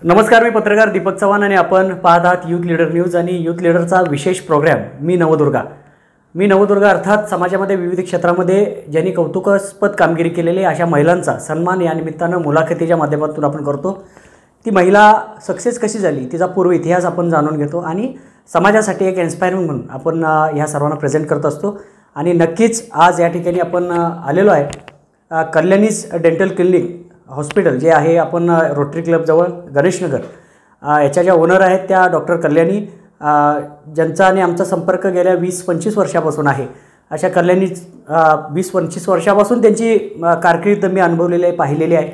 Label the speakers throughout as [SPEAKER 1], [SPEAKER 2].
[SPEAKER 1] नमस्कार, मी पत्रकार दीपक चव्हाण आणि आपण पाहत आहात यूथ लीडर न्यूज आणि यूथ लीडरचा विशेष प्रोग्राम मी नवदुर्गा अर्थात समाजामध्ये विविध क्षेत्रामध्ये ज्यांनी कौतुकास्पद कामगिरी केलेली अशा महिलांचा सन्मान या निमित्तानं मुलाखतीच्या माध्यमातून आपण करतो। ती महिला सक्सेस कशी झाली तिचा पूर्व इतिहास आपण जाणून घेतो आणि समाजासाठी एक इन्स्पायरिंग म्हणून आपण ह्या सर्वांना प्रेझेंट करत असतो। आणि नक्कीच आज या ठिकाणी आपण आलेलो आहे कल्याणीज डेंटल क्लिनिक हॉस्पिटल जे आहे आपण रोटरी क्लब जवळ गणेशनगर याच्या ज्या ओनर आहेत त्या डॉक्टर कल्याणी ज्यांचा आणि आमचा संपर्क गेल्या 20-25 वर्षापासून आहे। अशा कल्याणी 20-25 वर्षापासून त्यांची कारकीर्द मी अनुभवलेली आहे, पाहिलेली आहे।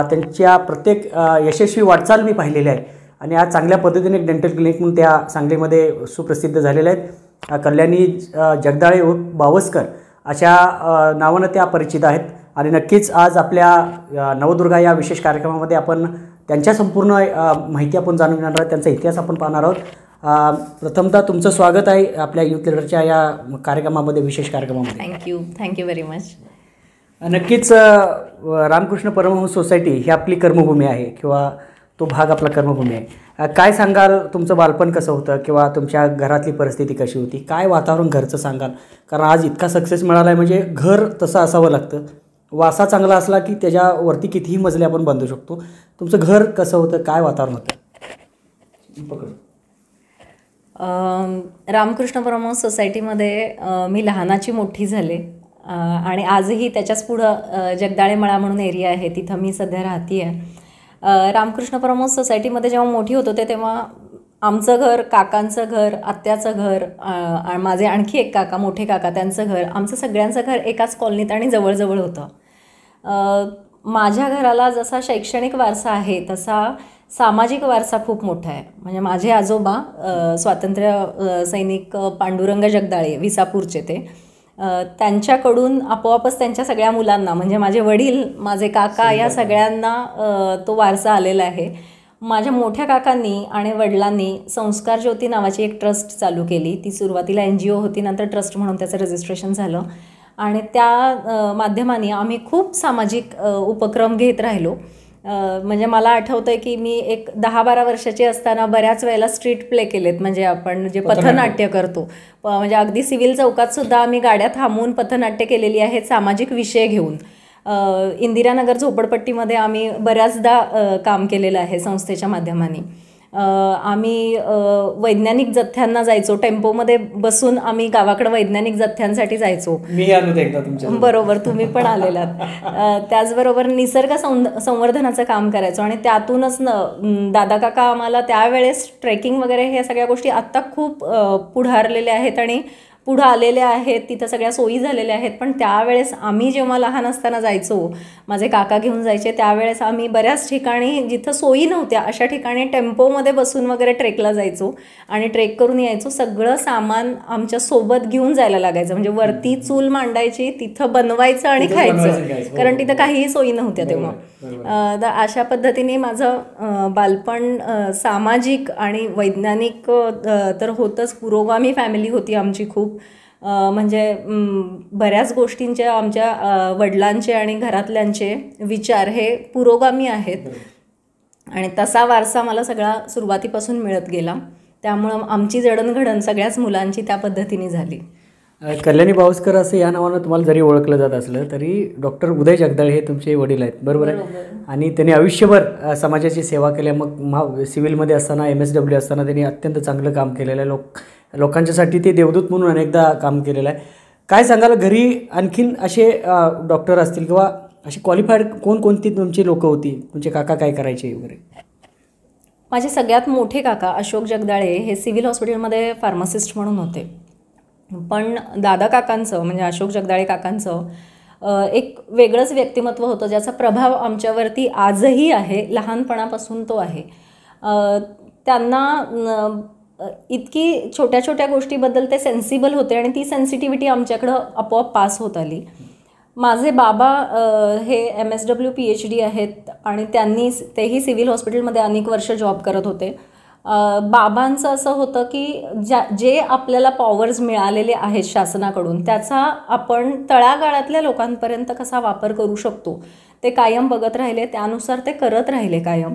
[SPEAKER 1] त्यांच्या प्रत्येक यशस्वी वाटचाल मी पाहिलेली आहे आणि आज चांगल्या पद्धतीने एक डेंटल क्लिनिक म्हणून त्या सांगलीमध्ये सुप्रसिद्ध झालेल्या आहेत। कल्याणी जगदाळे बावस्कर अशा नावानं त्या परिचित आहेत आणि नक्कीच आज आपल्या नवदुर्गा या विशेष कार्यक्रमामध्ये आपण त्यांच्या संपूर्ण माहिती आपण जाणून घेणार आहोत, त्यांचा इतिहास आपण पाहणार आहोत। प्रथमतः तुमचं स्वागत आहे आपल्या यूथ लीडरच्या या कार्यक्रमामध्ये, विशेष कार्यक्रमामध्ये।
[SPEAKER 2] Thank you very much.
[SPEAKER 1] नक्कीच रामकृष्ण परमहंस सोसायटी ही आपली कर्मभूमी आहे किंवा तो भाग आपला कर्मभूमी आहे। काय सांगाल, तुमचं बालपण कसं होतं किंवा तुमच्या घरातली परिस्थिती कशी होती, काय वातावरण घरचं सांगाल? कारण आज इतका सक्सेस मिळाला आहे म्हणजे घर तसं असावं लागतं, वासा चांगला असला की त्याच्यावरती कितीही मजले आपण बांधू शकतो। तुमचं घर कसं होतं, काय वातावरण होतं?
[SPEAKER 2] रामकृष्ण परमहंस सोसायटीमध्ये मी लहानाची मोठी झाले आणि आजही त्याच्याच पुढं जगदाळे मळा म्हणून एरिया आहे, तिथं मी सध्या राहते आहे। रामकृष्ण परमहंस सोसायटीमध्ये जेव्हा मोठी होत होते तेव्हा आमचं घर, काकांचं घर, आत्याचं घर, माझे आणखी एक काका, मोठे काका, त्यांचं घर, आमचं सगळ्यांचं घर एकाच कॉलनीत आणि जवळजवळ होतं। माझ्या घराला जसा शैक्षणिक वारसा आहे तसा सामाजिक वारसा खूप मोठा आहे। म्हणजे माझे आजोबा स्वातंत्र्य सैनिक पांडुरंग जगदाळे विसापूरचे, ते त्यांच्याकडून आपोआपच त्यांच्या सगळ्या मुलांना म्हणजे माझे वडील, माझे काका या सगळ्यांना तो वारसा आलेला आहे। माझ्या मोठ्या काकांनी आणि वडिलांनी संस्कार ज्योती नावाची एक ट्रस्ट चालू केली। ती सुरुवातीला NGO होती, नंतर ट्रस्ट म्हणून त्याचं रजिस्ट्रेशन झालं आणि त्या माध्यमाने आम्ही खूप सामाजिक उपक्रम घेत राहिलो। म्हणजे मला आठवतं आहे की मी एक 10-12 वर्षाची असताना बऱ्याच वेळेला स्ट्रीट प्ले केलेत, म्हणजे आपण जे पथनाट्य करतो, म्हणजे अगदी सिव्हिल चौकातसुद्धा आम्ही गाड्या थांबवून पथनाट्य केलेली आहेत सामाजिक विषय घेऊन। इंदिरानगर झोपडपट्टीमध्ये आम्ही बऱ्याचदा काम केलेलं आहे संस्थेच्या माध्यमाने। आम्ही वैज्ञानिक जथ्यांना जायचो, टेम्पोमध्ये बसून आम्ही गावाकडे वैज्ञानिक जथ्यांसाठी जायचो।
[SPEAKER 1] मी आलो एकदा तुमच्या
[SPEAKER 2] बरोबर, तुम्ही पण आलेलात। त्याचबरोबर निसर्ग संवर्धनाचं काम करायचो आणि त्यातूनच दादा काका आम्हाला त्यावेळेस ट्रेकिंग वगैरे ह्या सगळ्या गोष्टी आत्ता खूप पुढारलेल्या आहेत आणि पुढं आलेल्या आहेत, तिथं सगळ्या सोयी झालेल्या आहेत। पण त्यावेळेस आम्ही जेव्हा लहान असताना जायचो, माझे काका घेऊन जायचे, त्यावेळेस आम्ही बऱ्याच ठिकाणी जिथं सोयी नव्हत्या अशा ठिकाणी टेम्पोमध्ये बसून वगैरे ट्रेकला जायचो आणि ट्रेक करून यायचो। सगळं सामान आमच्या सोबत घेऊन जायला लागायचं, म्हणजे वरती चूल मांडायची, तिथं बनवायचं आणि खायचं, कारण तिथं काहीही सोयी नव्हत्या तेव्हा। अशा पद्धतीने माझं बालपण सामाजिक आणि वैज्ञानिक तर होतंच, पुरोगामी फॅमिली होती आमची खूप। म्हणजे बऱ्याच गोष्टींचे आमच्या वडिलांचे आणि घरातल्यांचे विचार हे पुरोगामी आहेत आणि तसा वारसा मला सगळा सुरुवातीपासून मिळत गेला। त्यामुळं आमची जडणघडण सगळ्याच मुलांची त्या पद्धतीने झाली।
[SPEAKER 1] कल्याणी बावस्कर असं या नावानं तुम्हाला जरी ओळखलं जात असलं तरी डॉक्टर उदय जगदाळे हे तुमचे वडील आहेत, बरोबर आहे? आणि त्यांनी आयुष्यभर समाजाची सेवा केली। मग सिव्हिलमध्ये असताना, MSW असताना त्यांनी अत्यंत चांगलं काम केलेलं आहे। लोकांच्यासाठी ते देवदूत म्हणून अनेकदा काम केलेलं आहे। काय सांगाल, घरी आणखीन असे डॉक्टर असतील किंवा असे क्वालिफाईड कोणकोणती तुमची लोकं होती? तुमचे काका काय करायचे वगैरे?
[SPEAKER 2] माझे सगळ्यात मोठे काका अशोक जगदाळे हे सिव्हिल हॉस्पिटलमध्ये फार्मासिस्ट म्हणून होते। पण दादा काकांचं म्हणजे अशोक जगदाळे काकांचं एक वेगळंच व्यक्तिमत्व होतं, ज्याचा प्रभाव आमच्यावरती आजही आहे, लहानपणापासून तो आहे। त्यांना इतकी छोट्या छोट्या गोष्टीबद्दल ते सेन्सिबल होते आणि ती सेन्सिटिव्हिटी आमच्याकडं आपोआप पास होत आली। माझे बाबा हे MSW PhD आहेत आणि तेही सिव्हिल हॉस्पिटलमध्ये अनेक वर्ष जॉब करत होते। बाबांचं असं होतं की जे आपल्याला पॉवर्स मिळालेले आहेत शासनाकडून त्याचा आपण तळागाळातल्या लोकांपर्यंत कसा वापर करू शकतो ते कायम बघत राहिले, त्यानुसार ते करत राहिले कायम.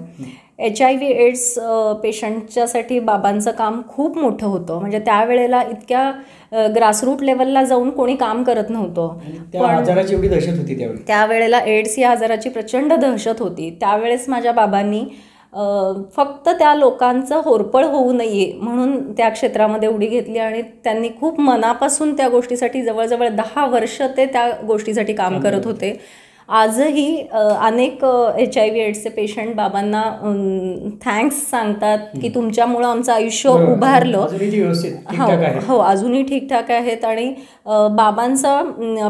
[SPEAKER 2] HIV एड्स पेशंटच्यासाठी बाबांचं काम खूप मोठं होतं. म्हणजे त्यावेळेला इतक्या ग्रासरूट लेवलला जाऊन कोणी काम करत नव्हतं.
[SPEAKER 1] त्या आजाराची एवढी दहशत होती त्यावेळी.
[SPEAKER 2] त्यावेळेला एड्स या आजाराची प्रचंड दहशत होती. त्यावेळेस माझ्या बाबांनी फक्त त्या लोकांचं होरपळ होऊ नये म्हणून त्या क्षेत्रामध्ये उडी घेतली आणि त्यांनी खूप मनापासून त्या गोष्टीसाठी जवळजवळ 10 वर्ष ते त्या गोष्टीसाठी काम करत होते. आजही अनेक HIV एड्सचे पेशंट बाबांना थँक्स सांगतात की तुमच्यामुळं आमचं आयुष्य उभारलं. हो, अजूनही ठीकठाक आहेत. आणि बाबांचा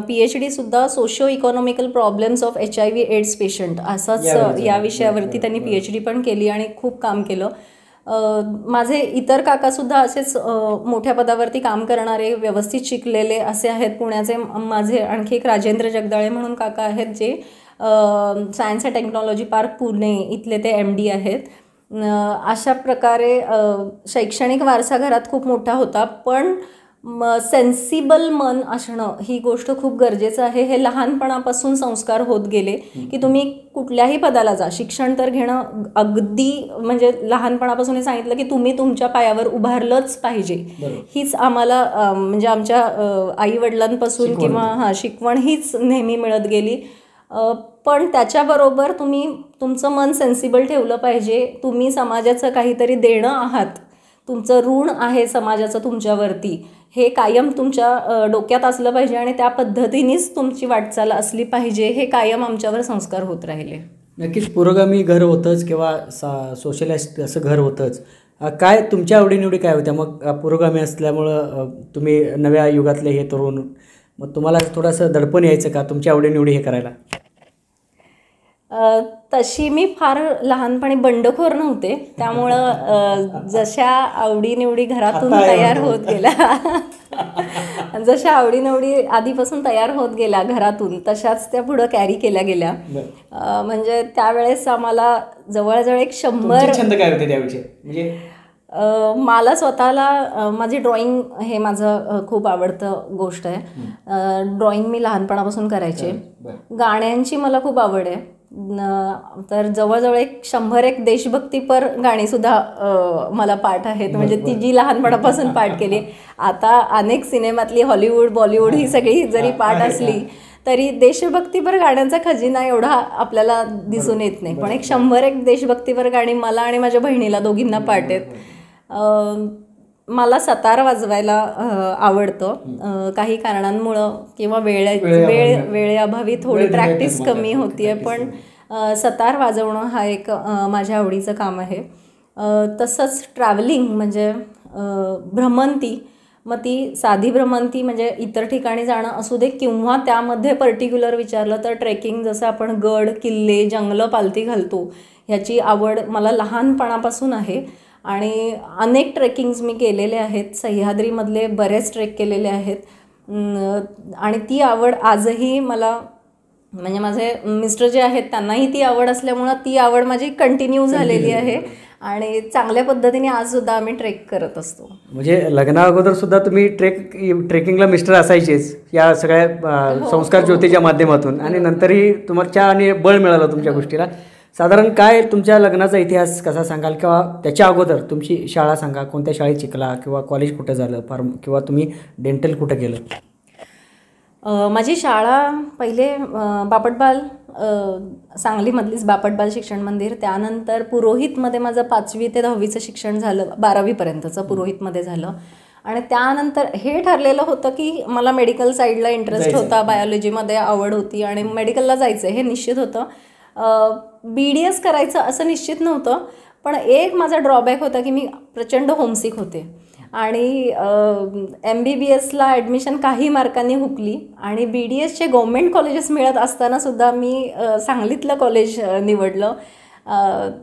[SPEAKER 2] PhD सुद्धा socio economical problems of HIV AIDS patient असंच या विषयावरती त्यांनी PhD पण केली आणि खूप काम केलं. माझे इतर काकासुद्धा असेच मोठ्या पदावरती काम करणारे व्यवस्थित शिकलेले असे आहेत. पुण्याचे माझे आणखी एक राजेंद्र जगदाळे म्हणून काका आहेत जे science and technology park Pune इथले ते MD आहेत. अशा प्रकारे शैक्षणिक वारसा घरात खूप मोठा होता, पण सेन्सिबल मन असणं ही गोष्ट खूप गरजेचं आहे. हे लहानपणापासून संस्कार होत गेले की तुम्ही कुठल्याही पदाला जा, शिक्षण तर घेणं अगदी म्हणजे लहानपणापासून हे सांगितलं की तुम्ही तुमच्या पायावर उभारलंच पाहिजे. हीच आम्हाला म्हणजे आमच्या आईवडिलांपासून किंवा शिकवण हीच नेहमी मिळत गेली. पण त्याच्याबरोबर तुम्ही तुमचं मन सेन्सिबल ठेवलं पाहिजे. तुम्ही समाजाचं काहीतरी देणं आहात, तुमचं ऋण आहे समाजाचं तुमच्यावरती, हे कायम तुमच्या डोक्यात असलं पाहिजे आणि त्या पद्धतीनेच तुमची वाटचाल असली पाहिजे. हे कायम आमच्यावर संस्कार होत राहिले.
[SPEAKER 1] नक्कीच पुरोगामी घर होतंच किंवा सोशलिस्ट असं घर होतंच. काय तुमच्या आवडीनिवडी काय होत्या मग पुरोगामी असल्यामुळं तुम्ही नव्या युगातले हे तरुण, मग तुम्हाला थोडंसं दडपण यायचं का तुमच्या आवडीनिवडी हे करायला?
[SPEAKER 2] तशी मी फार लहानपणी बंडखोर नव्हते, त्यामुळं जशा आवडीनिवडी घरातून तयार होत गेल्या जशा आवडीनिवडी आधीपासून तयार होत गेल्या घरातून तशाच त्या पुढं कॅरी केल्या गेल्या. म्हणजे त्यावेळेस आम्हाला जवळजवळ 100
[SPEAKER 1] छंद काय होते त्याविषयी? म्हणजे
[SPEAKER 2] मला स्वतःला माझी ड्रॉइंग हे माझं खूप आवडतं गोष्ट आहे. ड्रॉइंग मी लहानपणापासून करायचे. गाण्यांची मला खूप आवड आहे. तर जवळजवळ 100 देशभक्तीपर गाणीसुद्धा मला पाठ आहेत. म्हणजे ती जी लहानपणापासून पाठ केली. आता अनेक सिनेमातली हॉलिवूड बॉलिवूड ही सगळी जरी पाठ असली तरी देशभक्तीपर गाण्यांचा खजिना एवढा आपल्याला दिसून येत नाही. पण 100 देशभक्तीपर गाणी मला आणि माझ्या बहिणीला दोघींना पाठ आहेत. मला सतार वाजवायला आवडतं. काही कारणांमुळं किंवा वेळेअभावी थोडी प्रॅक्टिस कमी होतीये, पण सतार वाजवणं हा एक माझ्या आवडीचं काम आहे. तसंच ट्रॅव्हलिंग म्हणजे भ्रमंती, मग ती साधी भ्रमंती म्हणजे इतर ठिकाणी जाणं असू दे किंवा त्यामध्ये पर्टिक्युलर विचारलं तर ट्रेकिंग, जसं आपण गड किल्ले जंगलं पालथी घालतो ह्याची आवड मला लहानपणापासून आहे. आणि अनेक ट्रेकिंग्स मी केलेले आहेत. सह्याद्रीमधले बरेच ट्रेक केलेले आहेत. आणि ती आवड आजही मला, म्हणजे माझे मिस्टर जे आहेत त्यांनाही ती आवड असल्यामुळं ती आवड माझी कंटिन्यू झालेली आहे. आणि चांगल्या पद्धतीने आजसुद्धा आम्ही ट्रेक करत असतो.
[SPEAKER 1] म्हणजे लग्ना अगोदर सुद्धा तुम्ही ट्रेकिंगला मिस्टर असायचेच या सगळ्या संस्कार ज्योतीच्या माध्यमातून, आणि नंतरही तुमच्या आणि बळ मिळालं तुमच्या गोष्टीला. साधारण काय तुमच्या लग्नाचा इतिहास कसा सांगाल, किंवा त्याच्या अगोदर तुमची शाळा सांगा, कोणत्या शाळेत शिकला किंवा कॉलेज कुठं झालं फार्म, किंवा तुम्ही डेंटल कुठं केलं?
[SPEAKER 2] माझी शाळा पहिले बापटबाल, सांगलीमधलीच बापटबाल शिक्षण मंदिर. त्यानंतर पुरोहितमध्ये माझं 5वी ते 10वीचं शिक्षण झालं. 12वीपर्यंतचं पुरोहितमध्ये झालं. आणि त्यानंतर हे ठरलेलं होतं की मला मेडिकल साईडला इंटरेस्ट होता, बायोलॉजीमध्ये आवड होती आणि मेडिकलला जायचं हे निश्चित होतं. BDS करायचं असं निश्चित नव्हतं, पण एक माझा ड्रॉबॅक होता की मी प्रचंड होमसिक होते आणि MBBSला ॲडमिशन काही मार्कांनी हुकली. आणि BDSचे गव्हर्मेंट कॉलेजेस मिळत असतानासुद्धा मी सांगलीतलं कॉलेज निवडलं.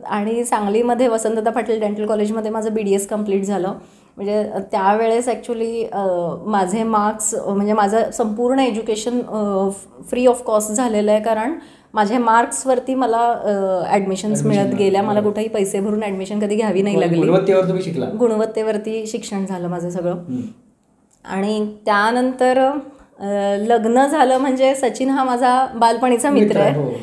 [SPEAKER 2] आणि सांगलीमध्ये वसंतदादा पाटील डेंटल कॉलेजमध्ये माझं BDS कंप्लीट झालं. म्हणजे त्यावेळेस ॲक्च्युली माझे मार्क्स म्हणजे माझं संपूर्ण एज्युकेशन फ्री ऑफ कॉस्ट झालेलं आहे, कारण माझ्या मार्क्सवरती मला ॲडमिशन्स मिळत गेल्या. मला कुठेही पैसे भरून ॲडमिशन कधी घ्यावी नाही लागली.
[SPEAKER 1] गुणवत्तेवर तुम्ही शिकला?
[SPEAKER 2] गुणवत्तेवरती शिक्षण झालं माझं सगळं. आणि त्यानंतर लग्न झालं म्हणजे सचिन हा माझा बालपणीचा मित्र आहे.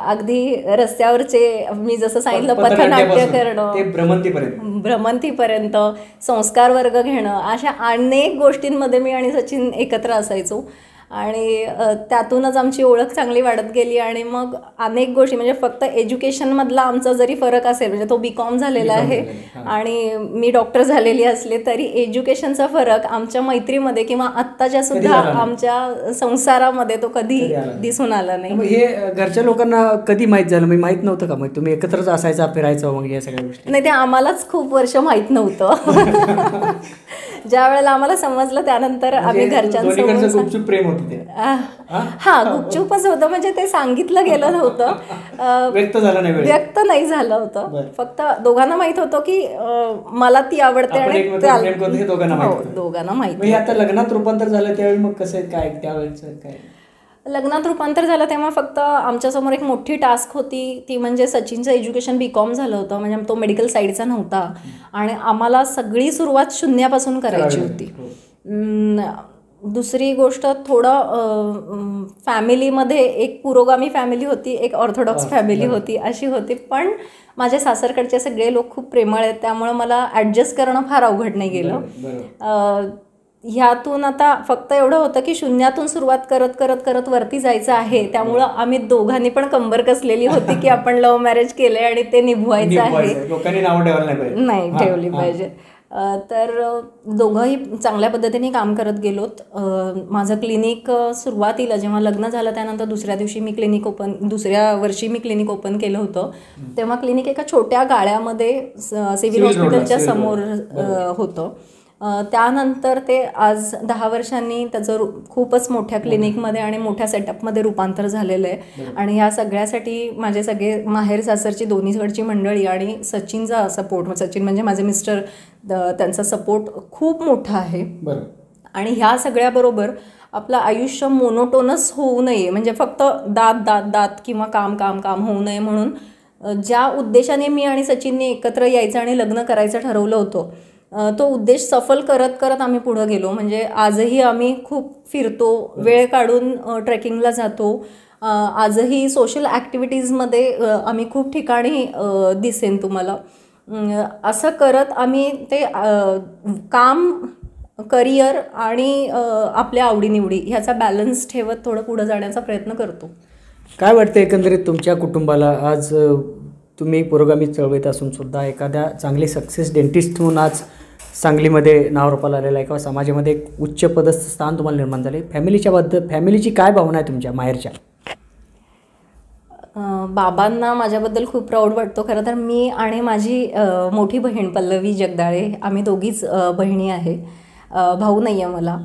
[SPEAKER 2] अगदी रस्त्यावरचे मी जसं सांगितलं पथनाट्य करणं, भ्रमंतीपर्यंत संस्कार वर्ग घेणं, अशा अनेक गोष्टींमध्ये मी आणि सचिन एकत्र असायचो. आणि त्यातूनच आमची ओळख चांगली वाढत गेली. आणि मग अनेक गोष्टी म्हणजे फक्त एज्युकेशनमधला आमचा जरी फरक असेल, म्हणजे तो BCom झालेला आहे आणि मी डॉक्टर झालेली असले तरी एज्युकेशनचा फरक आमच्या मैत्रीमध्ये किंवा आत्ताच्या सुद्धा आमच्या संसारामध्ये तो कधी दिसून आला नाही.
[SPEAKER 1] हे घरच्या लोकांना कधी माहीत झालं? मी माहीत नव्हतं का? मग तुम्ही एकत्रच असायचा, फिरायचं वगैरे या सगळ्या गोष्टी?
[SPEAKER 2] नाही, ते आम्हालाच खूप वर्ष माहीत नव्हतं. ज्या वेळेला आम्हाला समजलं त्यानंतर आम्ही घरच्यांसोबत
[SPEAKER 1] गुपचूप प्रेम होतं ते.
[SPEAKER 2] हा, गुपचूपच होतं. म्हणजे ते सांगितलं गेलं नव्हतं, व्यक्त नाही झालं होतं. फक्त दोघांना माहित होतं की मला ती आवडते आणि दोघांना माहिती.
[SPEAKER 1] आता लग्नात रूपांतर झालं त्यावेळी मग कसं काय त्यावेळेस काय?
[SPEAKER 2] लग्नात रूपांतर झालं तेव्हा फक्त आमच्यासमोर एक मोठी टास्क होती, ती म्हणजे सचिनचं एज्युकेशन BCom झालं होतं, म्हणजे तो मेडिकल साईडचा नव्हता आणि आम्हाला सगळी सुरुवात शून्यापासून करायची होती. दुसरी गोष्ट, थोडं फॅमिलीमध्ये एक पुरोगामी फॅमिली होती, एक ऑर्थोडॉक्स फॅमिली होती, अशी होती. पण माझे सासरकडचे सगळे लोक खूप प्रेमळ आहेत, त्यामुळं मला ॲडजस्ट करणं फार अवघड नाही गेलं. ह्यातून आता फक्त एवढं होतं की शून्यातून सुरुवात करत करत करत वरती जायचं आहे. त्यामुळं आम्ही दोघांनी पण कंबर कसलेली होती की आपण लव्ह मॅरेज केलंय आणि ते निभवायचं आहे,
[SPEAKER 1] लोकांनी नाव
[SPEAKER 2] नाही ठेवली पाहिजे. तर दोघंही चांगल्या पद्धतीने काम करत गेलोत. माझं क्लिनिक सुरुवातीला जेव्हा लग्न झालं त्यानंतर दुसऱ्या वर्षी मी क्लिनिक ओपन केलं होतं. तेव्हा क्लिनिक एका छोट्या गाळ्यामध्ये सिव्हिल हॉस्पिटलच्या समोर होतं. त्यानंतर ते आज 10 वर्षांनी त्याचं खूपच मोठ्या क्लिनिकमध्ये आणि मोठ्या सेटअपमध्ये रूपांतर झालेलं आहे. आणि ह्या सगळ्यासाठी माझे सगळे माहेर सासरची दोन्हीकडची मंडळी आणि सचिनचा सपोर्ट, सचिन म्हणजे माझे मिस्टर, त्यांचा सपोर्ट खूप मोठा आहे. आणि ह्या सगळ्याबरोबर आपलं आयुष्य मोनोटोनस होऊ नये, म्हणजे फक्त दात किंवा काम होऊ नये म्हणून ज्या उद्देशाने मी आणि सचिनने एकत्र यायचं आणि लग्न करायचं ठरवलं होतं, तो उद्देश सफल करत करत आम्ही पुढं गेलो. म्हणजे आजही आम्ही खूप फिरतो, वेळ काढून ट्रेकिंगला जातो. आजही सोशल ॲक्टिव्हिटीजमध्ये आम्ही खूप ठिकाणी दिसेन तुम्हाला. असं करत आम्ही ते काम, करिअर आणि आपल्या आवडीनिवडी ह्याचा बॅलन्स ठेवत थोडं पुढं जाण्याचा प्रयत्न करतो.
[SPEAKER 1] काय वाटतं एकंदरीत तुमच्या कुटुंबाला? आज तुम्ही पुरोगामी चळवळीत असून सुद्धा एखाद्या चांगली सक्सेस डेंटिस्ट म्हणून आज सांगलीमध्ये नाव रूपाला आलेलं आहे, किंवा समाजामध्ये एक उच्च पदस्थ स्थान तुम्हाला निर्माण झाले. फॅमिलीची काय भावना आहे तुमच्या माहेरच्या?
[SPEAKER 2] बाबांना माझ्याबद्दल खूप प्राऊड वाटतो. खरं तर मी आणि माझी मोठी बहीण पल्लवी जगदाळे, आम्ही दोघीच बहिणी आहे, भाऊ नाही आहे मला.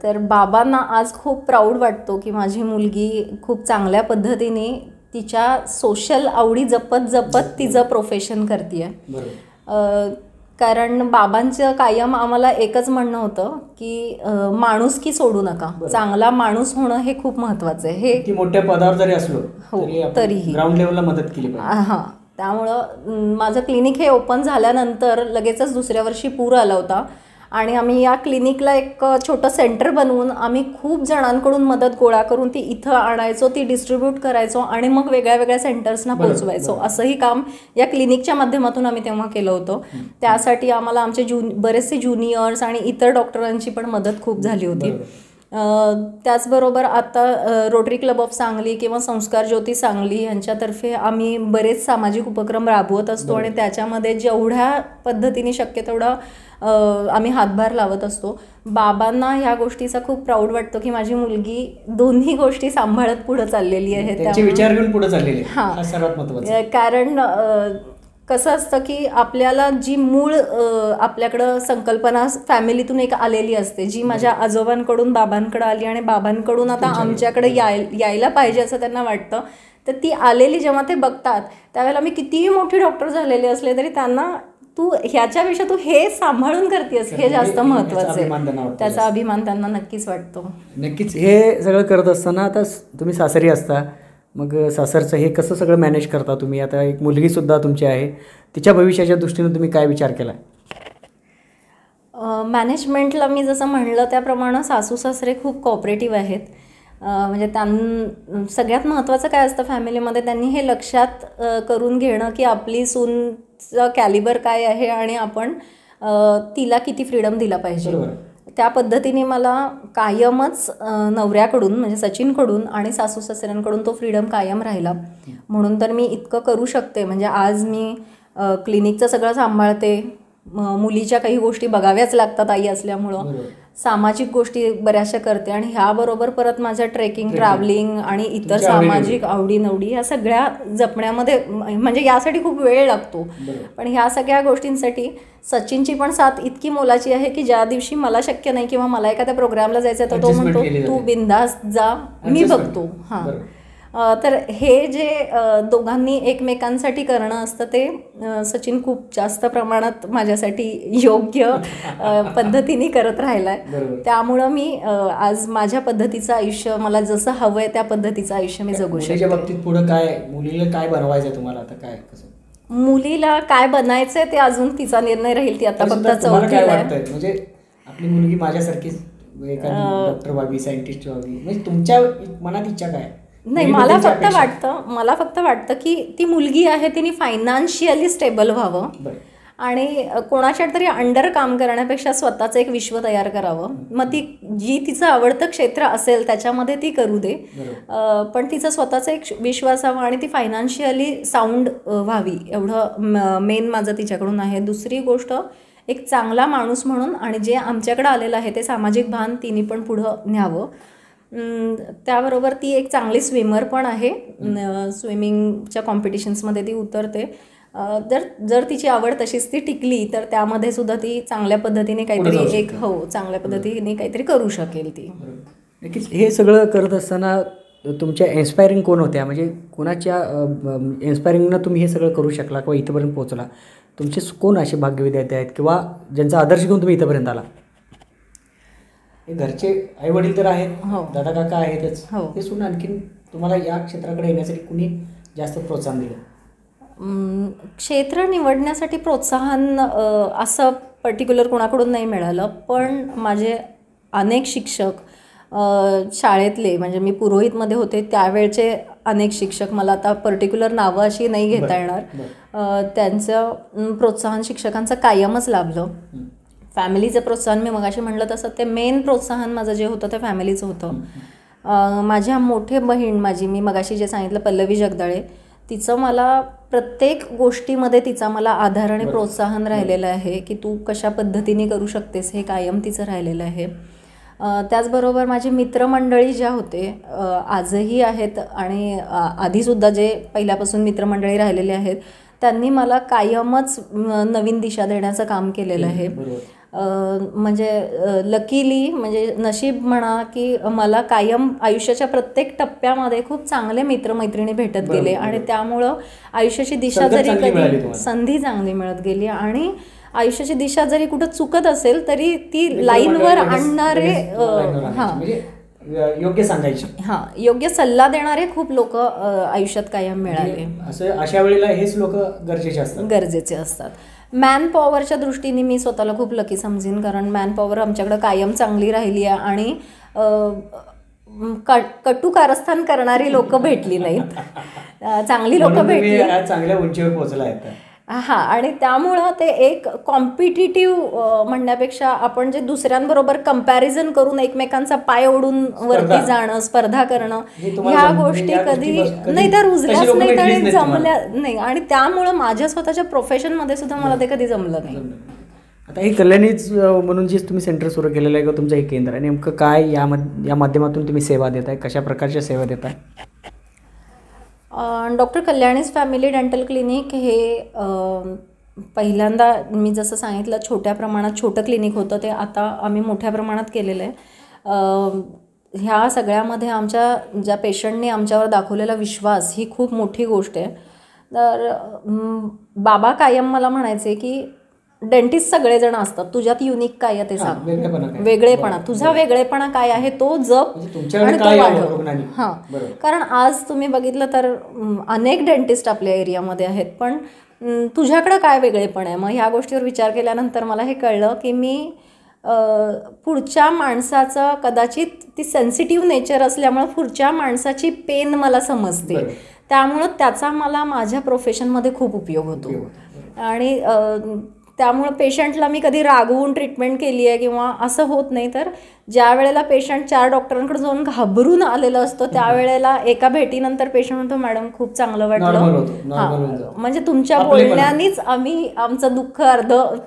[SPEAKER 2] तर बाबांना आज खूप प्राऊड वाटतो की माझी मुलगी खूप चांगल्या पद्धतीने तिच्या सोशल आवडी जपत तिचं प्रोफेशन करते. कारण बाबांचं कायम आम्हाला एकच म्हणणं होतं की माणुसकी सोडू नका, चांगला माणूस होणं हे खूप महत्त्वाचं आहे. हे
[SPEAKER 1] मोठ्या पदावर जरी असलो
[SPEAKER 2] तरीही
[SPEAKER 1] ग्राउंड लेवलला मदत केली पाहिजे.
[SPEAKER 2] हां, त्यामुळं माझं क्लिनिक हे ओपन झाल्यानंतर लगेचच दुसऱ्या वर्षी पूर आला होता आणि आम्ही या क्लिनिकला एक छोटं सेंटर बनवून आम्ही खूप जणांकडून मदत गोळा करून ती इथं आणायचो, ती डिस्ट्रीब्यूट करायचो आणि मग वेगळ्या वेगळ्या सेंटर्सना पोहोचवायचो. असंही काम या क्लिनिकच्या माध्यमातून आम्ही तेव्हा केलं होतं. त्यासाठी आम्हाला आमचे बरेचसे ज्युनियर्स आणि इतर डॉक्टरांची पण मदत खूप झाली होती. त्याचबरोबर आता रोटरी क्लब ऑफ सांगली किंवा संस्कार ज्योती सांगली यांच्यातर्फे आम्ही बरेच सामाजिक उपक्रम राबवत असतो आणि त्याच्यामध्ये जेवढ्या पद्धतीने शक्य तेवढा आम्ही हातभार लावत असतो. बाबांना ह्या गोष्टीचा खूप प्राऊड वाटतो की माझी मुलगी दोन्ही गोष्टी सांभाळत पुढे चाललेली आहे,
[SPEAKER 1] त्याचे विचार घेऊन पुढे चाललेली आहे. हां, सर्वात महत्त्वाचं.
[SPEAKER 2] कारण कसं असतं की आपल्याला जी मूळ आपल्याकडं संकल्पना फॅमिलीतून एक आलेली असते, जी माझ्या आजोबांकडून बाबांकडे आली आणि बाबांकडून आता आमच्याकडे यायला पाहिजे असं त्यांना वाटतं. तर ती आलेली जेव्हा ते बघतात त्यावेळेला मी कितीही मोठी डॉक्टर झालेले असले तरी त्यांना तू ह्याच्यापेक्षा तू हे सांभाळून करतेस हे जास्त महत्त्वाचं आहे, त्याचा अभिमान त्यांना नक्कीच वाटतो.
[SPEAKER 1] नक्कीच. हे सगळं करत असताना आता तुम्ही सासरी असता, मग सासरचं हे कसं सगळं मॅनेज करता तुम्ही? आता एक मुलगीसुद्धा तुमची आहे, तिच्या भविष्याच्या दृष्टीनं तुम्ही काय विचार केला?
[SPEAKER 2] मॅनेजमेंटला मी जसं म्हणलं त्याप्रमाणे सासू सासरे खूप कॉपरेटिव्ह आहेत. म्हणजे सगळ्यात महत्त्वाचं काय असतं फॅमिलीमध्ये, त्यांनी हे लक्षात करून घेणं की आपली सूनचं कॅलिबर काय आहे आणि आपण तिला किती फ्रीडम दिला पाहिजे. त्या पद्धतीने मला कायमच नवऱ्याकडून म्हणजे सचिनकडून आणि सासू सासऱ्यांकडून तो फ्रीडम कायम राहिला. म्हणून तर मी इतकं करू शकते. म्हणजे आज मी क्लिनिकचं सगळं सांभाळते, मुलीच्या काही गोष्टी बघाव्याच लागतात आई असल्यामुळं, सामाजिक गोष्टी बऱ्याचशा करते आणि ह्याबरोबर परत माझ्या ट्रेकिंग, ट्रॅव्हलिंग आणि इतर सामाजिक आवडीनिवडी ह्या सगळ्या जपण्यामध्ये म्हणजे यासाठी खूप वेळ लागतो. पण ह्या सगळ्या गोष्टींसाठी सचिनची पण साथ इतकी मोलाची आहे की ज्या दिवशी मला शक्य नाही किंवा मला एखाद्या प्रोग्रामला जायचं तर तो म्हणतो तू बिंदास जा, मी बघतो. हां, तर हे जे दोघांनी एकमेकांसाठी करणं असतं ते सचिन खूप जास्त प्रमाणात माझ्यासाठी योग्य पद्धतीने करत राहिला आहे. त्यामुळं मी आज माझ्या पद्धतीचं आयुष्य, मला जसं हवं आहे त्या पद्धतीचं आयुष्य मी जगू शकते.
[SPEAKER 1] बाबतीत पुढं काय, मुलीला काय बनवायचं तुम्हाला आता? काय कसं
[SPEAKER 2] मुलीला काय बनायचंय ते अजून तिचा निर्णय राहील. ती आता फक्त 4थीला आहे.
[SPEAKER 1] म्हणजे आपली मुलगी माझ्यासारखीच डॉक्टर व्हावी, सायंटिस्ट व्हावी, म्हणजे तुमच्या मनात इच्छा काय?
[SPEAKER 2] नाही, मला फक्त वाटतं की ती मुलगी आहे तिने फायनान्शियली स्टेबल व्हावं आणि कोणाच्या तरी अंडर काम करण्यापेक्षा स्वतःचं एक विश्व तयार करावं. मग ती जी तिचं आवडतं क्षेत्र असेल त्याच्यामध्ये ती करू दे, पण तिचं स्वतःचं एक विश्व असावं आणि ती फायनान्शियली साऊंड व्हावी, एवढं मेन माझं तिच्याकडून आहे. दुसरी गोष्ट, एक चांगला माणूस म्हणून आणि जे आमच्याकडं आलेलं आहे ते सामाजिक भान तिने पण पुढं न्यावं. त्याबरोबर ती एक चांगली स्विमर पण आहे. स्विमिंगच्या कॉम्पिटिशन्समध्ये ती उतरते. जर तिची आवड तशीच ती टिकली तर त्यामध्ये सुद्धा ती चांगल्या पद्धतीने काहीतरी चांगल्या पद्धतीने काहीतरी करू शकेल ती.
[SPEAKER 1] नक्कीच. हे सगळं करत असताना तुमच्या इन्स्पायरिंग कोण होत्या? म्हणजे कोणाच्या इन्स्पायरिंगनं तुम्ही हे सगळं करू शकला किंवा इथंपर्यंत पोहोचला? तुमचे कोण असे भाग्यविधाते आहेत किंवा ज्यांचा आदर्श घेऊन तुम्ही इथंपर्यंत आला? घरचे आई वडील तर आहेत, दादा काका आहेतच, हे सोडून आणखीन तुम्हाला या क्षेत्राकडे येण्यासाठी कुणी जास्त प्रोत्साहन दिलं?
[SPEAKER 2] क्षेत्र निवडण्यासाठी प्रोत्साहन असं पर्टिक्युलर कोणाकडून नाही मिळालं, पण माझे अनेक शिक्षक शाळेतले, म्हणजे मी पुरोहितमध्ये होते त्यावेळचे अनेक शिक्षक, मला आता पर्टिक्युलर नावं अशी नाही घेता येणार, त्यांचं प्रोत्साहन शिक्षकांचं कायमच लाभलं. फॅमिलीचं प्रोत्साहन मी मगाशी म्हटलं तसं ते मेन प्रोत्साहन माझं जे होतं ते फॅमिलीचं होतं. माझ्या मोठे बहीण मी मगाशी जे सांगितलं पल्लवी जगदाळे, तिचं मला प्रत्येक गोष्टीमध्ये तिचा मला आधार आणि प्रोत्साहन राहिलेलं आहे की तू कशा पद्धतीने करू शकतेस, हे कायम तिचं राहिलेलं आहे. त्याचबरोबर माझी मित्रमंडळी ज्या होते आजही आहेत आणि आधीसुद्धा जे पहिल्यापासून मित्रमंडळी राहिलेले आहेत त्यांनी मला कायमच नवीन दिशा देण्याचं काम केलेलं आहे. म्हणजे लकीली, म्हणजे नशीब म्हणा की मला कायम आयुष्याच्या प्रत्येक टप्प्यामध्ये खूप चांगले मित्रमैत्रिणी भेटत गेले आणि त्यामुळं आयुष्याची दिशा जरी कधी संधी चांगली मिळत गेली आणि आयुष्याची दिशा जरी कुठं चुकत असेल तरी ती लाईनवर आणणारे,
[SPEAKER 1] योग्य सांगायचे,
[SPEAKER 2] योग्य सल्ला देणारे खूप लोक आयुष्यात कायम मिळाले.
[SPEAKER 1] अशा वेळेला हेच लोक
[SPEAKER 2] गरजेचे असतात. मॅन पॉवरच्या दृष्टीने मी स्वतःला खूप लकी समजेन, कारण मॅन पॉवर आमच्याकडं कायम चांगली राहिली आहे आणि कटू कारस्थान करणारी लोक भेटली नाहीत, चांगली लोक भेटली,
[SPEAKER 1] चांगल्या उंचीवर पोहोचला आहेत.
[SPEAKER 2] आणि त्यामुळं ते एक कॉम्पिटिटिव्ह म्हणण्यापेक्षा आपण जे दुसऱ्यांबरोबर कंपॅरिझन करून एकमेकांचा पाय ओढून वरती जाणं, स्पर्धा करणं, ह्या गोष्टी कधी नाही त्या रुजल्याच नाहीत आणि जमल्या नाही, आणि त्यामुळं माझ्या स्वतःच्या प्रोफेशनमध्ये सुद्धा मला ते कधी जमलं नाही.
[SPEAKER 1] आता हे कल्याणीच म्हणून जे तुम्ही सेंटर सुरू केलेलं आहे किंवा तुमचं हे केंद्र आहे, नेमकं काय या माध्यमातून तुम्ही सेवा देताय, कशा प्रकारच्या सेवा देताय?
[SPEAKER 2] डॉक्टर कल्याणीज फॅमिली डेंटल क्लिनिक हे पहिल्यांदा मी जसं सांगितलं छोट्या प्रमाणात छोटं क्लिनिक होतं, ते आता आम्ही मोठ्या प्रमाणात केलेलं आहे. ह्या सगळ्यामध्ये आमच्या ज्या पेशंटने आमच्यावर दाखवलेला विश्वास ही खूप मोठी गोष्ट आहे. तर बाबा कायम मला म्हणायचे की डेंटिस्ट सगळेजण असतात, तुझ्यात युनिक काय आहे ते सांग.
[SPEAKER 1] वेगळेपणा काय?
[SPEAKER 2] वेगळेपणा, तुझा वेगळेपणा काय आहे तो जप
[SPEAKER 1] म्हणजे तुमच्याकडे
[SPEAKER 2] आणि तो
[SPEAKER 1] काय आहे
[SPEAKER 2] वाढव.
[SPEAKER 1] रुग्णांनी?
[SPEAKER 2] हां,
[SPEAKER 1] बरोबर.
[SPEAKER 2] कारण आज तुम्ही बघितलं तर अनेक डेंटिस्ट आपल्या एरियामध्ये आहेत, पण तुझ्याकडं काय वेगळेपण आहे. मग ह्या गोष्टीवर विचार केल्यानंतर मला हे कळलं की मी पुढच्या माणसाचं कदाचित ती सेन्सिटिव्ह नेचर असल्यामुळं पुढच्या माणसाची पेन मला समजते,
[SPEAKER 1] बरोबर.
[SPEAKER 2] त्यामुळं त्याचा मला माझ्या प्रोफेशनमध्ये खूप उपयोग होतो. आणि त्यामुळं पेशंटला मी कधी रागवून ट्रीटमेंट केली आहे किंवा असं होत नाही. तर ज्या वेळेला पेशंट 4 डॉक्टरांकडे जाऊन घाबरून आलेलं असतो त्यावेळेला एका भेटीनंतर पेशंट म्हणतो मॅडम खूप चांगलं वाटलं. हां, म्हणजे तुमच्या बोलण्यानेच आम्ही आमचं दुःख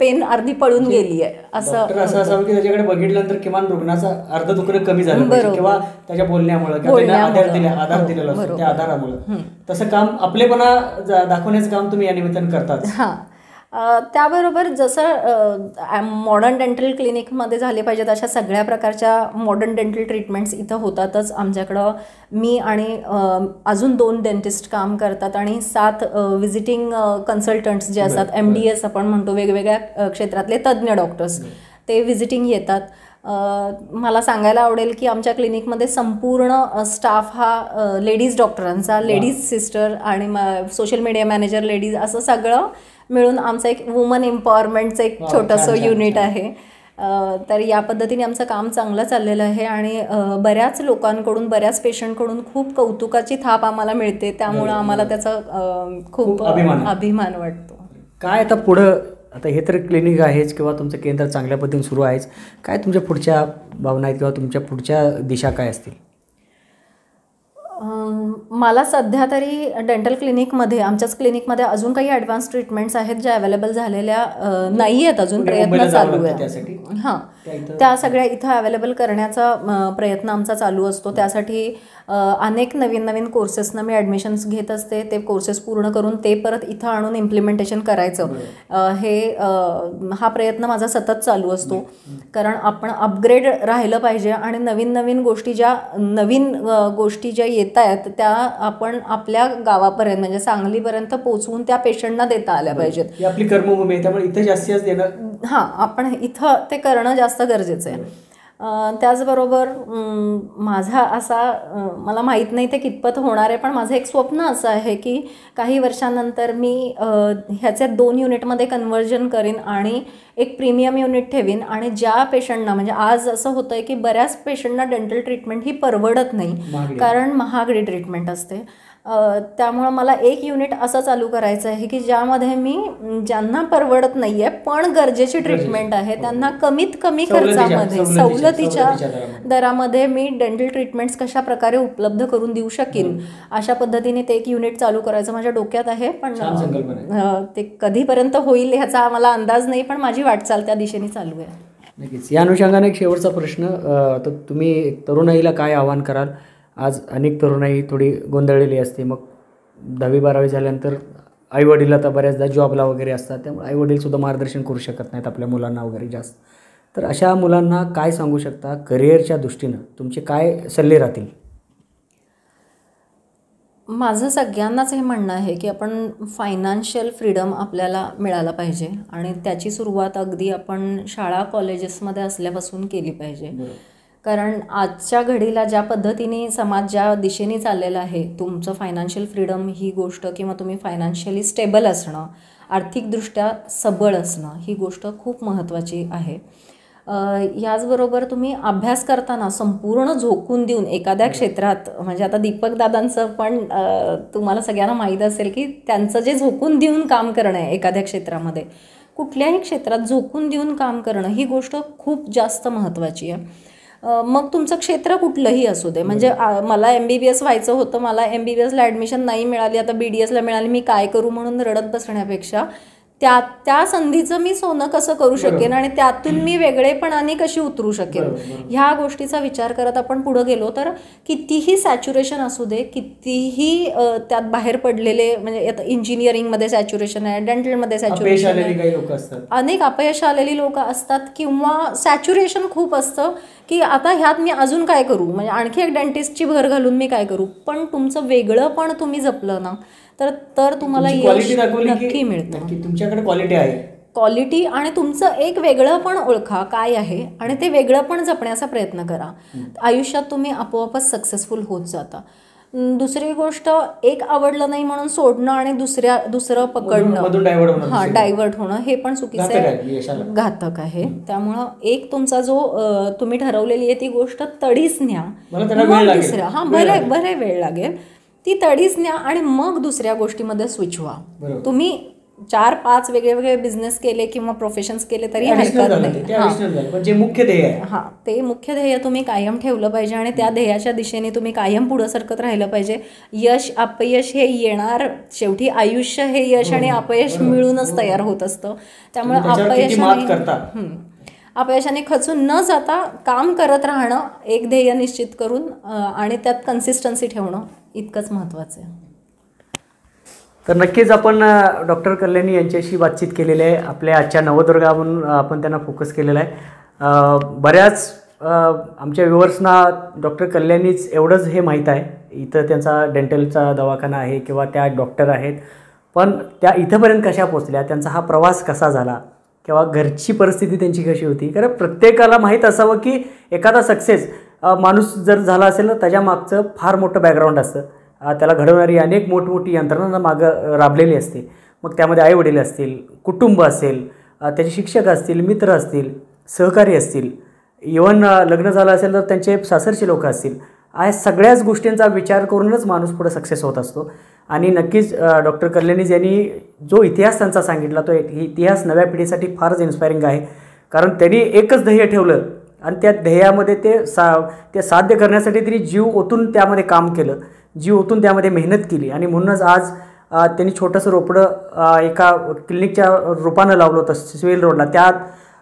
[SPEAKER 2] पेन अर्धी पळून गेली आहे असं
[SPEAKER 1] असावं की त्याच्याकडे बघितल्यानंतर किमान रुग्णाचं अर्ध दुखणं कमी झालं पाहिजे किंवा त्याच्या बोलण्यामुळे आधार दिलेला असतो त्या आधारामुळे. तसं काम आपलेपणा दाखवण्याचं काम तुम्ही या निमित्तानं करतात.
[SPEAKER 2] हां, त्याबरोबर जसं मॉडर्न डेंटल क्लिनिकमध्ये झाले पाहिजेत अशा सगळ्या प्रकारच्या मॉडर्न डेंटल ट्रीटमेंट्स इथं होतातच. आमच्याकडं मी आणि अजून 2 डेंटिस्ट काम करतात आणि 7 व्हिजिटिंग कन्सल्टंट्स जे असतात, MDS आपण म्हणतो, वेगवेगळ्या क्षेत्रातले तज्ज्ञ डॉक्टर्स, ते व्हिजिटिंग येतात. मला सांगायला आवडेल की आमच्या क्लिनिकमध्ये संपूर्ण स्टाफ हा लेडीज डॉक्टरांचा, लेडीज सिस्टर आणि सोशल मीडिया मॅनेजर लेडीज, असं सगळं मिळून आमचं एक वुमन एम्पॉवरमेंटचं एक छोटंसं युनिट आहे. तर या पद्धतीने आमचं काम चांगलं चाललेलं आहे आणि बऱ्याच लोकांकडून, बऱ्याच पेशंटकडून खूप कौतुकाची थाप आम्हाला मिळते. त्यामुळं आम्हाला त्याचा खूप अभिमान वाटतो.
[SPEAKER 1] काय आता पुढं, आता हे तर क्लिनिक आहेच किंवा तुमचं केंद्र चांगल्या पद्धतीने सुरू आहेच, काय तुमच्या पुढच्या भावना आहेत किंवा तुमच्या पुढच्या दिशा काय असतील?
[SPEAKER 2] मला सध्या तरी डेंटल क्लिनिकमध्ये, आमच्याच क्लिनिकमध्ये अजून काही ॲडव्हान्स ट्रीटमेंट्स आहेत ज्या अवेलेबल झालेल्या नाही आहेत, अजून प्रयत्न चालू आहे. हां, त्या सगळ्या इथं अवेलेबल करण्याचा प्रयत्न आमचा चालू असतो. त्यासाठी अनेक नवीन नवीन कोर्सेसना मी ॲडमिशन्स घेत असते. ते कोर्सेस पूर्ण करून ते परत इथं आणून इम्प्लिमेंटेशन करायचं, हा प्रयत्न माझा सतत चालू असतो. कारण आपण अपग्रेड राहिलं पाहिजे आणि नवीन नवीन गोष्टी ज्या येत आहेत त्या आपण आपल्या गावापर्यंत, म्हणजे सांगलीपर्यंत पोचवून त्या पेशंटना देता आल्या पाहिजेत.
[SPEAKER 1] ही आपली कर्मभूमी आहे, त्यामुळे इथं जास्तीत देणं,
[SPEAKER 2] हां, आपण इथं ते करणं जास्त गरजेचं आहे. त्याचबरोबर माझा असा, मला माहीत नाही ते कितपत होणार आहे, पण माझं एक स्वप्न असं आहे की काही वर्षानंतर मी ह्याचे 2 युनिटमध्ये कन्व्हर्जन करीन आणि एक प्रीमियम युनिट ठेवीन. आणि ज्या पेशंटना, म्हणजे आज असं होतं आहे की बऱ्याच पेशंटना डेंटल ट्रीटमेंट ही परवडत नाही कारण महागडी ट्रीटमेंट असते. त्यामुळं मला एक युनिट असं चालू करायचं आहे की ज्यामध्ये मी ज्यांना परवडत नाही आहे पण गरजेची ट्रीटमेंट आहे त्यांना कमीत कमी खर्चामध्ये, सवलतीच्या दरामध्ये मी डेंटल ट्रीटमेंट्स कशा प्रकारे उपलब्ध करून देऊ शकेन अशा पद्धतीने ते एक युनिट चालू करायचं माझ्या डोक्यात आहे. पण ते कधीपर्यंत होईल ह्याचा मला अंदाज नाही, पण माझी वाटचाल त्या दिशेने चालू आहे.
[SPEAKER 1] नक्कीच. या अनुषंगाने एक शेवटचा प्रश्न, तर तुम्ही तरुणाईला काय आवाहन कराल? आज अनेक तरुणाई थोडी गोंधळलेली असते, मग 10वी-12वी झाल्यानंतर आईवडील आता बऱ्याचदा जॉबला वगैरे असतात, त्यामुळे आईवडीलसुद्धा मार्गदर्शन करू शकत नाहीत आपल्या मुलांना वगैरे जास्त. तर अशा मुलांना काय सांगू शकता? करिअरच्या दृष्टीनं तुमचे काय सल्ले राहतील?
[SPEAKER 2] माझं सगळ्यांनाच हे म्हणणं आहे की आपण फायनान्शियल फ्रीडम आपल्याला मिळालं पाहिजे आणि त्याची सुरुवात अगदी आपण शाळा कॉलेजेसमध्ये असल्यापासून केली पाहिजे. कारण आजच्या घडीला ज्या पद्धतीने समाज ज्या दिशेने चाललेला आहे, तुमचं फायनान्शियल फ्रीडम ही गोष्ट किंवा तुम्ही फायनान्शियली स्टेबल असणं, आर्थिकदृष्ट्या सबळ असणं ही गोष्ट खूप महत्त्वाची आहे. याचबरोबर तुम्ही अभ्यास करताना संपूर्ण झोकून देऊन एखाद्या क्षेत्रात, म्हणजे आता दीपक दादांचं पण तुम्हाला सगळ्यांना माहीत असेल की त्यांचं जे झोकून देऊन काम करणं आहे एखाद्या क्षेत्रामध्ये, कुठल्याही क्षेत्रात झोकून देऊन काम करणं ही गोष्ट खूप जास्त महत्त्वाची आहे. मग तुमचं क्षेत्र कुठलंही असू दे, म्हणजे मला MBBS व्हायचं होतं, मला MBBSला ॲडमिशन नाही मिळाली, आता BDSला मिळाली, मी काय करू म्हणून रडत बसण्यापेक्षा त्या संधीचं मी सोनं कसं करू शकेन आणि त्यातून मी वेगळेपणाने कशी उतरू शकेन ह्या गोष्टीचा विचार करत आपण पुढं गेलो तर कितीही सॅच्युरेशन असू दे, कितीही त्यात बाहेर पडलेले, म्हणजे आता इंजिनिअरिंगमध्ये सॅच्युरेशन आहे, डेंटलमध्ये सॅच्युरेशन आहे, अनेक अपयश आलेली लोक असतात किंवा सॅच्युरेशन खूप असतं की आता ह्यात मी अजून काय करू, म्हणजे आणखी एक डेंटिस्टची भर घालून मी काय करू. पण तुमचं वेगळं पण तुम्ही जपलं ना तर तुम्हाला यश नक्की मिळतं.
[SPEAKER 1] तुमच्याकडे क्वालिटी आहे,
[SPEAKER 2] क्वालिटी आणि तुमचं एक वेगळं पण ओळखा काय आहे आणि ते वेगळं पण जपण्याचा प्रयत्न करा. आयुष्यात तुम्ही आपोआपच सक्सेसफुल होत जाता. दुसरी गोष्ट, एक आवडलं नाही म्हणून सोडणं आणि दुसरं पकडणं, हां, डायव्हर्ट होणं, हे पण चुकीचं आहे, घातक आहे. त्यामुळं एक तुमचा जो तुम्ही ठरवलेली आहे ती गोष्ट तडीच न्या, मग दुसऱ्या, हां, भले वेळ लागेल, ती तडीच न्या आणि मग दुसऱ्या गोष्टीमध्ये स्विच व्हा. तुम्ही 4-5 वेगळे बिझनेस केले किंवा प्रोफेशन्स केले तरी हरकत नाही.
[SPEAKER 1] जे मुख्य ध्येय आहे,
[SPEAKER 2] हां, ते मुख्य ध्येय तुम्ही कायम ठेवलं पाहिजे आणि त्या ध्येयाच्या दिशेने तुम्ही कायम पुढं सरकत राहिलं पाहिजे. यश अपयश हे येणार, शेवटी आयुष्य हे यश आणि अपयश मिळूनच तयार होत असतं. त्यामुळे अपयशाने खचून न जाता काम करत राहणं, एक ध्येय निश्चित करून आणि त्यात कन्सिस्टन्सी ठेवणं इतकंच महत्त्वाचं आहे.
[SPEAKER 1] तर नक्कीच आपण डॉक्टर कल्याणी यांच्याशी बातचीत केलेली आहे. आपल्या आजच्या नवदुर्गा म्हणून आपण त्यांना फोकस केलेला आहे. बऱ्याच आमच्या व्ह्युअर्सना डॉक्टर कल्याणीच एवढंच हे माहीत आहे, इथं त्यांचा डेंटलचा दवाखाना आहे किंवा त्या डॉक्टर आहेत, पण त्या इथंपर्यंत कशा पोचल्या, त्यांचा हा प्रवास कसा झाला किंवा घरची परिस्थिती त्यांची कशी होती. कारण प्रत्येकाला माहीत असावं की एखादा सक्सेस माणूस जर झाला असेल तर त्याच्या मागचं फार मोठं बॅकग्राऊंड असतं. त्याला घडवणारी अनेक मोठमोठी यंत्रणा मागं राबलेली असते. मग त्यामध्ये आईवडील असतील, कुटुंब असेल, त्याचे शिक्षक असतील, मित्र असतील, सहकारी असतील, इवन लग्न झालं असेल तर त्यांचे सासरचे लोक असतील. सगळ्याच गोष्टींचा विचार करूनच माणूस पुढे सक्सेस होत असतो. आणि नक्कीच डॉक्टर कल्याणीज यांनी जो इतिहास त्यांचा सांगितला तो इतिहास नव्या पिढीसाठी फारच इन्स्पायरिंग आहे. कारण त्यांनी एकच ध्येय ठेवलं आणि त्या ध्येयामध्ये ते साध्य करण्यासाठी त्यांनी जीव ओतून त्यामध्ये काम केलं, जीव ओतून त्यामध्ये मेहनत केली. आणि म्हणूनच आज त्यांनी छोटंसं रोपडं एका क्लिनिकच्या रूपानं लावलं होतं सिव्हिल रोडला.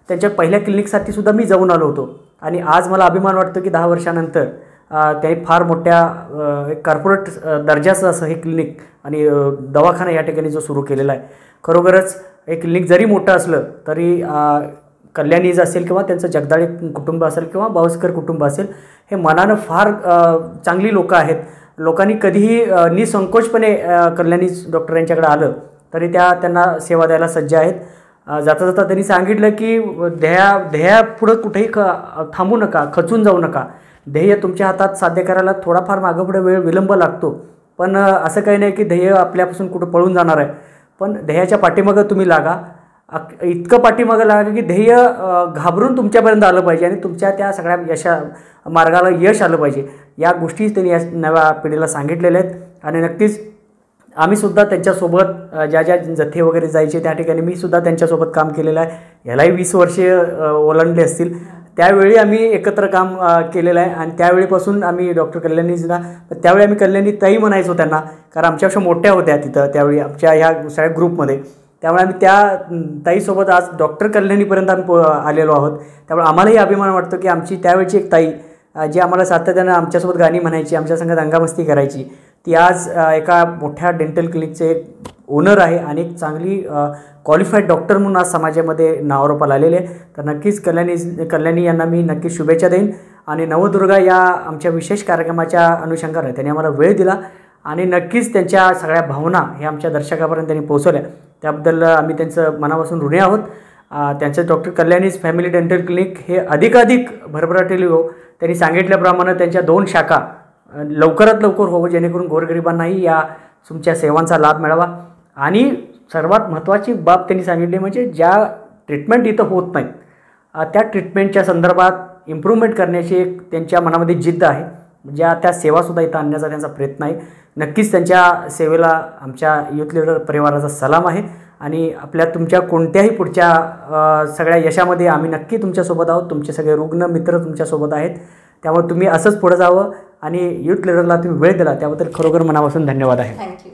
[SPEAKER 1] त्यांच्या पहिल्या क्लिनिकसाठी सुद्धा मी जाऊन आलो होतो. आणि आज मला अभिमान वाटतो की 10 वर्षानंतर त्यांनी फार मोठ्या एक कॉर्पोरेट दर्जाचं असं हे क्लिनिक आणि दवाखाना या ठिकाणी जो सुरू केलेला आहे. खरोखरच हे क्लिनिक जरी मोठं असलं तरी कल्याणीज असेल किंवा त्यांचं जगदाळे कुटुंब असेल किंवा बावस्कर कुटुंब असेल, हे मनानं फार चांगली लोकं आहेत. लोकांनी कधीही निसंकोचपणे कल्याणीज डॉक्टर यांच्याकडे आलं तरी त्यांना सेवा द्यायला सज्ज आहेत. जाता जाता त्यांनी सांगितलं की ध्येयापुढं कुठेही थांबू नका, खचून जाऊ नका. ध्येय तुमच्या हातात साध्य करायला थोडाफार मागं पुढे विलंब लागतो, पण असं काही नाही की ध्येय आपल्यापासून कुठं पळून जाणार आहे. पण ध्येयाच्या पाठीमागं तुम्ही लागा, इतकं पाठीमागं लागा की ध्येय घाबरून तुमच्यापर्यंत आलं पाहिजे आणि तुमच्या त्या सगळ्या मार्गाला यश आलं पाहिजे. या गोष्टी त्यांनी या नव्या पिढीला सांगितलेल्या आहेत. आणि नक्कीच आम्हीसुद्धा त्यांच्यासोबत ज्या जथे वगैरे जायचे त्या ठिकाणी मी सुद्धा त्यांच्यासोबत काम केलेलं आहे. यालाही 20 वर्षे ओलांडले असतील. त्यावेळी आम्ही एकत्र काम केलेलं आहे आणि त्यावेळीपासून आम्ही डॉक्टर कल्याणीजींना, त्यावेळी आम्ही कल्याणी ताई म्हणायचो त्यांना, कारण आमच्यापेक्षा मोठ्या होत्या तिथं त्यावेळी आमच्या ह्या सगळ्या ग्रुपमध्ये. त्यामुळे आम्ही त्या ताईसोबत आज डॉक्टर कल्याणीपर्यंत आम्ही आलेलो आहोत. त्यामुळे आम्हालाही अभिमान वाटतो की आमची त्यावेळची एक ताई जी आम्हाला सातत्यानं आमच्यासोबत गाणी म्हणायची, आमच्या संग दंगामस्ती करायची, ती आज एका मोठ्या डेंटल क्लिनिकचे एक ओनर आहे आणि एक चांगली क्वालिफाईड डॉक्टर म्हणून आज समाजामध्ये नावारूपाला आलेले आहे. तर नक्कीच कल्याणी यांना मी नक्कीच शुभेच्छा देईन. आणि नवदुर्गा या आमच्या विशेष कार्यक्रमाच्या अनुषंगाने त्यांनी आम्हाला वेळ दिला आणि नक्कीच त्यांच्या सगळ्या भावना ह्या आमच्या दर्शकापर्यंत त्यांनी पोहोचवल्या. त्याबद्दल आम्ही त्यांचं मनापासून ऋणी आहोत. त्यांचं डॉक्टर कल्याणीज फॅमिली डेंटल क्लिनिक हे अधिकाधिक भरभराटेल हो. त्यांनी सांगितल्याप्रमाणे त्यांच्या 2 शाखा लवकरात लवकर हो, जेणेकरून गोरगरिबांनाही या तुमच्या सेवांचा लाभ मिळावा. आणि सर्वात महत्त्वाची बाब त्यांनी सांगितली म्हणजे ज्या ट्रीटमेंट इथं होत नाहीत त्या ट्रीटमेंटच्या संदर्भात इम्प्रूव्हमेंट करण्याची एक त्यांच्या मनामध्ये जिद्द आहे. त्या सेवासुद्धा इथं आणण्याचा त्यांचा प्रयत्न आहे. नक्कीच त्यांच्या सेवेला आमच्या युथ लीडर परिवाराचा सलाम आहे. आणि तुमच्या कोणत्याही पुढच्या सगळ्या यशामध्ये आम्ही नक्की तुमच्यासोबत आहोत. तुमचे सगळे रुग्ण मित्र तुमच्यासोबत आहेत. त्यामुळे तुम्ही असंच पुढे जावं आणि युथ लीडरला तुम्ही वेळ दिला त्याबद्दल खरोखर मनापासून धन्यवाद आहे.
[SPEAKER 2] थँक्यू.